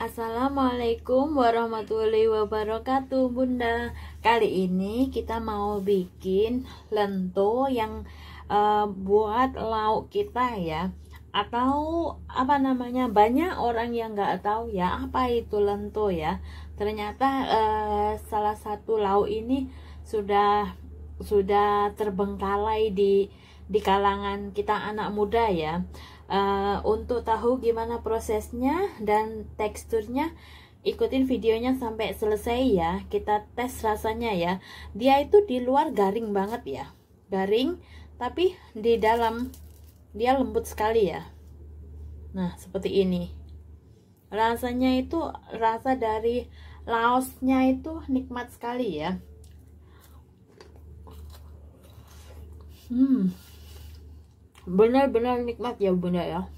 Assalamualaikum warahmatullahi wabarakatuh, Bunda. Kali ini kita mau bikin lento yang buat lauk kita ya. Atau apa namanya, banyak orang yang nggak tahu ya apa itu lento ya. Ternyata salah satu lauk ini sudah terbengkalai di kalangan kita anak muda ya. Untuk tahu gimana prosesnya dan teksturnya, ikutin videonya sampai selesai ya. Kita tes rasanya ya. Dia itu di luar garing banget ya, garing, tapi di dalam dia lembut sekali ya. Nah, seperti ini rasanya. Itu rasa dari laosnya itu nikmat sekali ya. Benar-benar nikmat ya Bunda ya.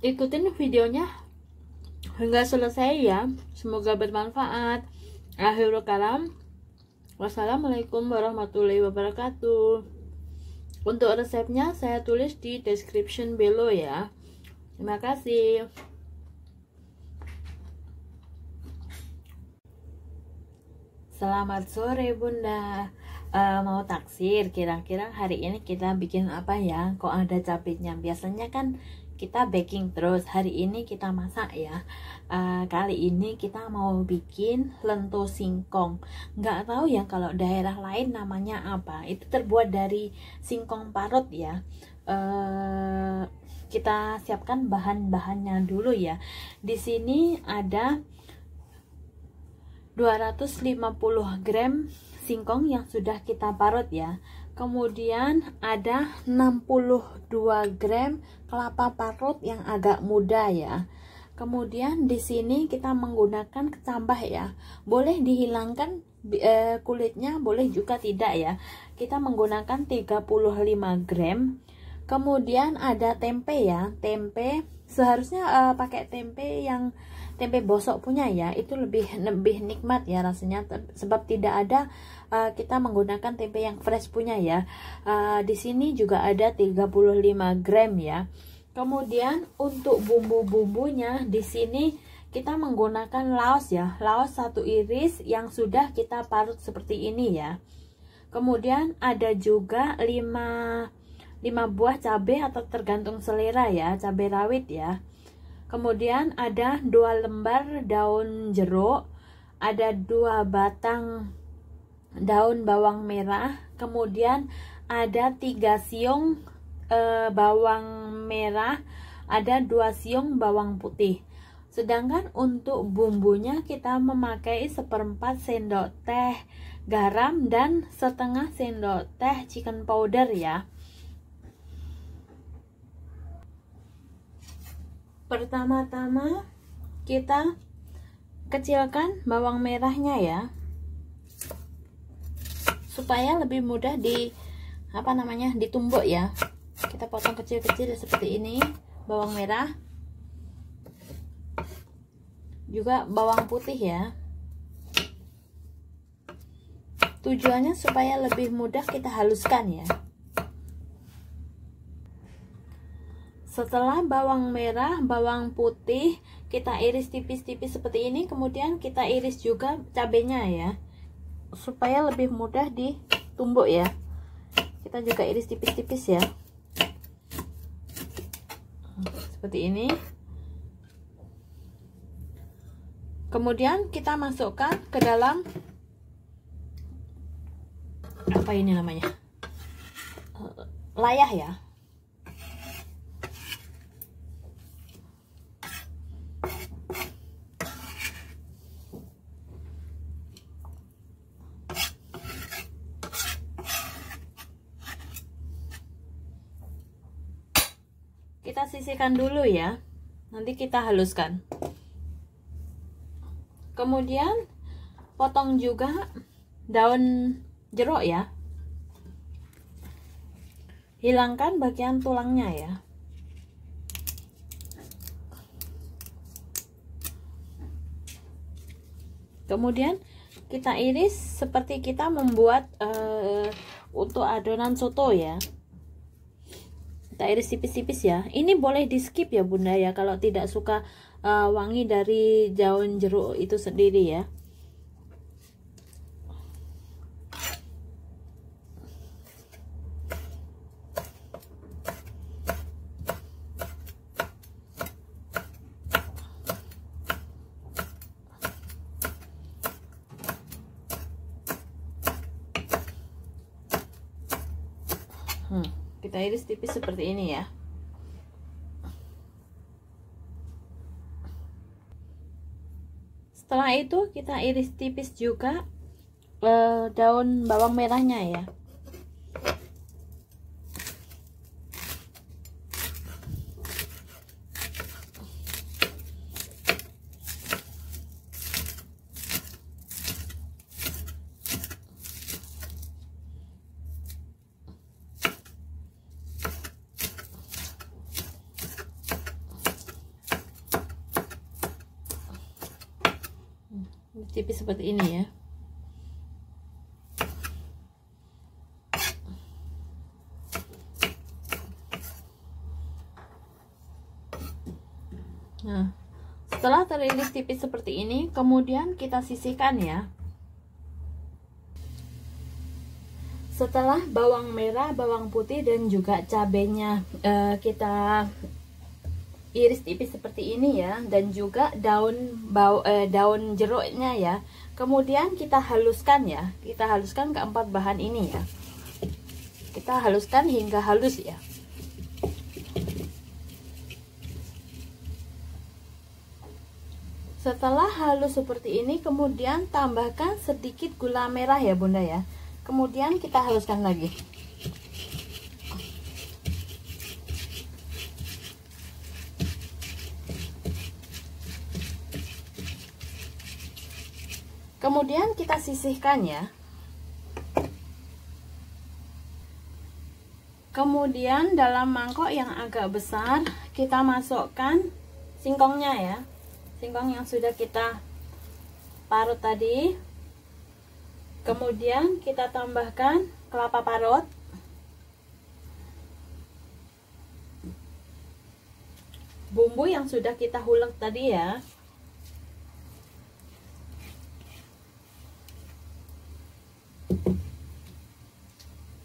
Ikutin videonya hingga selesai ya. Semoga bermanfaat. Akhirul kalam, wassalamualaikum warahmatullahi wabarakatuh. Untuk resepnya saya tulis di description below ya. Terima kasih. Selamat sore Bunda. Mau taksir, kira-kira hari ini kita bikin apa ya? Kok ada cabenya? Biasanya kan kita baking terus, hari ini kita masak ya. Kali ini kita mau bikin lento singkong. Nggak tahu ya kalau daerah lain namanya apa. Itu terbuat dari singkong parut ya. Kita siapkan bahan-bahannya dulu ya. Di sini ada 250 gram singkong yang sudah kita parut ya. Kemudian ada 62 gram kelapa parut yang agak muda ya. Kemudian di sini kita menggunakan kecambah ya. Boleh dihilangkan kulitnya, boleh juga tidak ya. Kita menggunakan 35 gram. Kemudian ada tempe ya. Tempe seharusnya pakai tempe bosok punya ya, itu lebih nikmat ya rasanya, sebab tidak ada kita menggunakan tempe yang fresh punya ya. Di sini juga ada 35 gram ya. Kemudian untuk bumbu-bumbunya di sini kita menggunakan laos ya, laos 1 iris yang sudah kita parut seperti ini ya. Kemudian ada juga 5 buah cabai atau tergantung selera ya, cabai rawit ya. Kemudian ada 2 lembar daun jeruk, ada 2 batang daun bawang merah, kemudian ada 3 siung bawang merah, ada 2 siung bawang putih. Sedangkan untuk bumbunya kita memakai 1/4 sendok teh garam dan setengah sendok teh chicken powder ya. Pertama-tama kita kecilkan bawang merahnya ya, supaya lebih mudah ditumbuk ya. Kita potong kecil-kecil seperti ini bawang merah, juga bawang putih ya. Tujuannya supaya lebih mudah kita haluskan ya. Setelah bawang merah, bawang putih kita iris tipis-tipis seperti ini, kemudian kita iris juga cabenya ya, supaya lebih mudah ditumbuk ya. Kita juga iris tipis-tipis ya, seperti ini. Kemudian kita masukkan ke dalam apa ini namanya, layah ya. Kita sisihkan dulu ya, nanti kita haluskan. Kemudian potong juga daun jeruk ya, hilangkan bagian tulangnya ya. Kemudian kita iris seperti kita membuat untuk adonan soto ya. Kita iris tipis-tipis ya. Ini boleh di skip ya bunda ya, kalau tidak suka wangi dari daun jeruk itu sendiri ya. Kita iris tipis seperti ini ya. Setelah itu kita iris tipis juga daun bawang merahnya ya. Tipis seperti ini ya. Nah, setelah teriris tipis seperti ini, kemudian kita sisihkan ya. Setelah bawang merah, bawang putih dan juga cabenya kita iris tipis seperti ini ya, dan juga daun jeruknya ya. Kemudian kita haluskan ya. Kita haluskan keempat bahan ini ya. Kita haluskan hingga halus ya. Setelah halus seperti ini, kemudian tambahkan sedikit gula merah ya bunda ya. Kemudian kita haluskan lagi. Kemudian kita sisihkan ya. Kemudian dalam mangkok yang agak besar kita masukkan singkongnya ya. Singkong yang sudah kita parut tadi. Kemudian kita tambahkan kelapa parut. Bumbu yang sudah kita hulek tadi ya.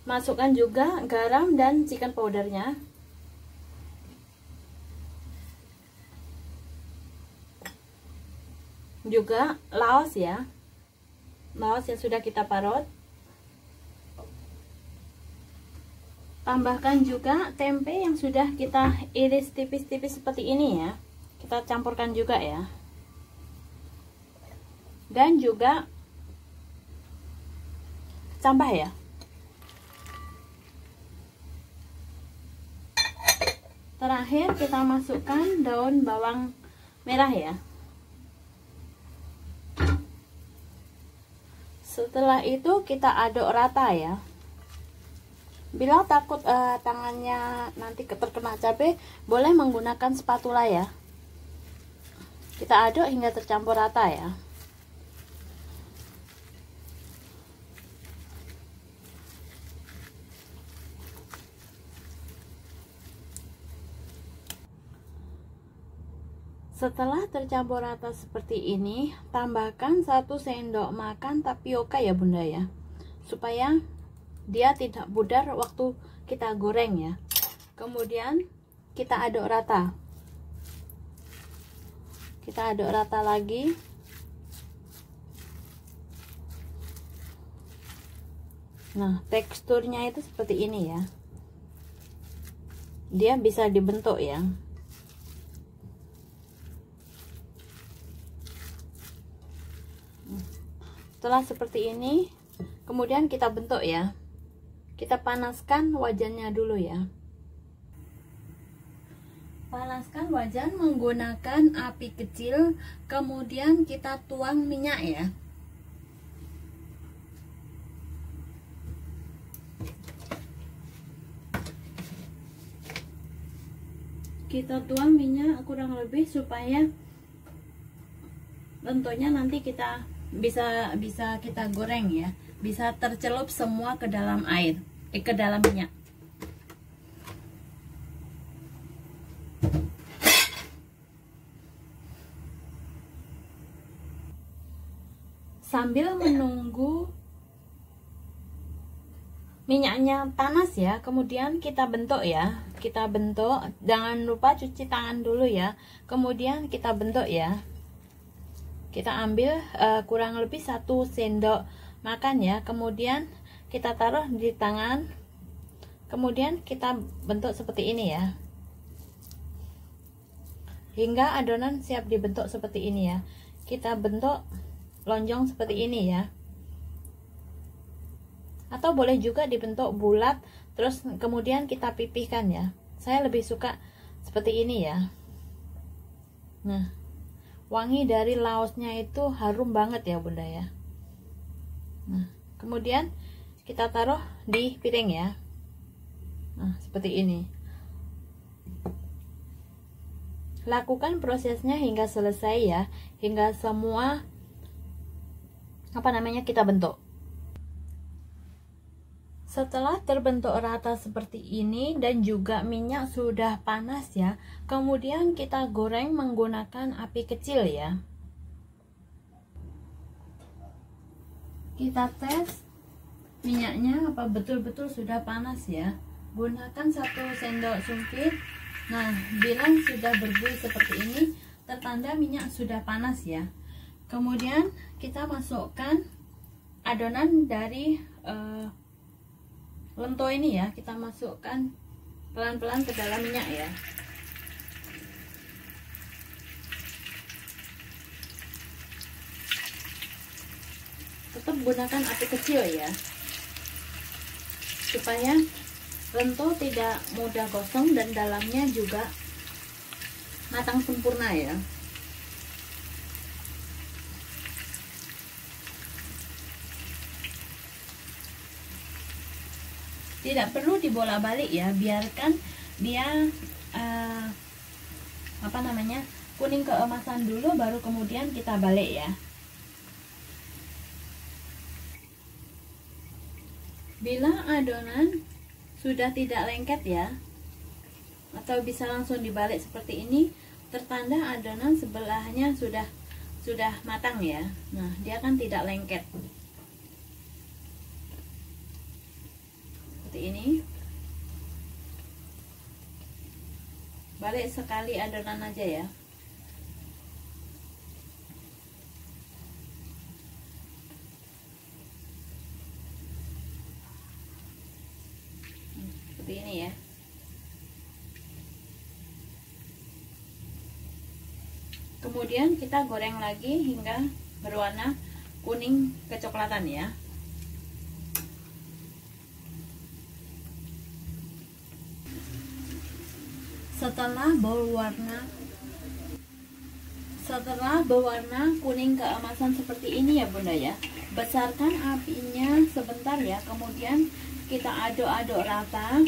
Masukkan juga garam dan chicken powdernya. Juga laos ya. Laos yang sudah kita parut. Tambahkan juga tempe yang sudah kita iris tipis-tipis seperti ini ya. Kita campurkan juga ya. Dan juga cambah ya. Terakhir kita masukkan daun bawang merah ya. Setelah itu kita aduk rata ya. Bila takut tangannya nanti terkena cabai, boleh menggunakan spatula ya. Kita aduk hingga tercampur rata ya. Setelah tercampur rata seperti ini, tambahkan 1 sendok makan tapioka ya bunda ya, supaya dia tidak pudar waktu kita goreng ya. Kemudian kita aduk rata. Kita aduk rata lagi. Nah, teksturnya itu seperti ini ya. Dia bisa dibentuk ya. Setelah seperti ini, kemudian kita bentuk ya. Kita panaskan wajannya dulu ya. Panaskan wajan menggunakan api kecil, kemudian kita tuang minyak ya. Kita tuang minyak kurang lebih supaya bentuknya nanti kita bisa kita goreng ya, bisa tercelup semua ke dalam air, ke dalam minyak. sambil menunggu minyaknya panas ya, kemudian kita bentuk ya, kita bentuk. Jangan lupa cuci tangan dulu ya, kemudian kita bentuk ya. Kita ambil kurang lebih 1 sendok makan ya, kemudian kita taruh di tangan, kemudian kita bentuk seperti ini ya, hingga adonan siap dibentuk seperti ini ya. Kita bentuk lonjong seperti ini ya, atau boleh juga dibentuk bulat terus kemudian kita pipihkan ya. Saya lebih suka seperti ini ya. Nah, wangi dari laosnya itu harum banget ya bunda ya. Nah, kemudian kita taruh di piring ya. Nah, seperti ini. Lakukan prosesnya hingga selesai ya, hingga semua kita bentuk. Setelah terbentuk rata seperti ini dan juga minyak sudah panas ya, kemudian kita goreng menggunakan api kecil ya. Kita tes minyaknya apa betul-betul sudah panas ya. Gunakan 1 sendok sumpit. Nah, bila sudah berbuih seperti ini, tertanda minyak sudah panas ya. Kemudian kita masukkan adonan dari lento ini ya, kita masukkan pelan-pelan ke dalam minyak ya. Tetap gunakan api kecil ya, supaya lento tidak mudah gosong dan dalamnya juga matang sempurna ya. Tidak perlu dibolak-balik ya, biarkan dia kuning keemasan dulu, baru kemudian kita balik ya. Bila adonan sudah tidak lengket ya, atau bisa langsung dibalik seperti ini, tertanda adonan sebelahnya sudah matang ya. Nah, dia kan tidak lengket. Seperti ini. Balik sekali adonan aja ya. Seperti ini ya. Kemudian kita goreng lagi hingga berwarna kuning kecoklatan ya. Setelah berwarna kuning keemasan seperti ini ya bunda ya, besarkan apinya sebentar ya, kemudian kita aduk-aduk rata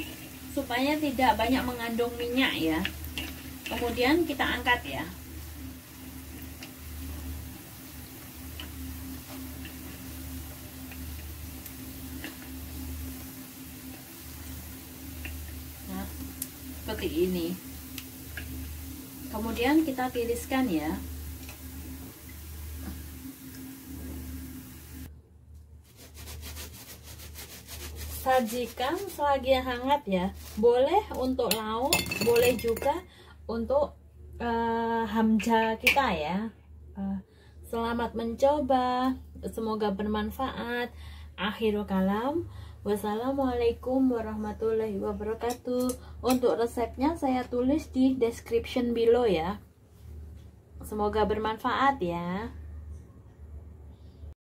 supaya tidak banyak mengandung minyak ya. Kemudian kita angkat ya. Nah, seperti ini. Kemudian kita tiriskan ya. Sajikan selagi hangat ya. Boleh untuk lauk, boleh juga untuk hamja kita ya. Selamat mencoba, semoga bermanfaat. Akhirul kalam. Wassalamualaikum warahmatullahi wabarakatuh. Untuk resepnya saya tulis di description below ya. Semoga bermanfaat ya.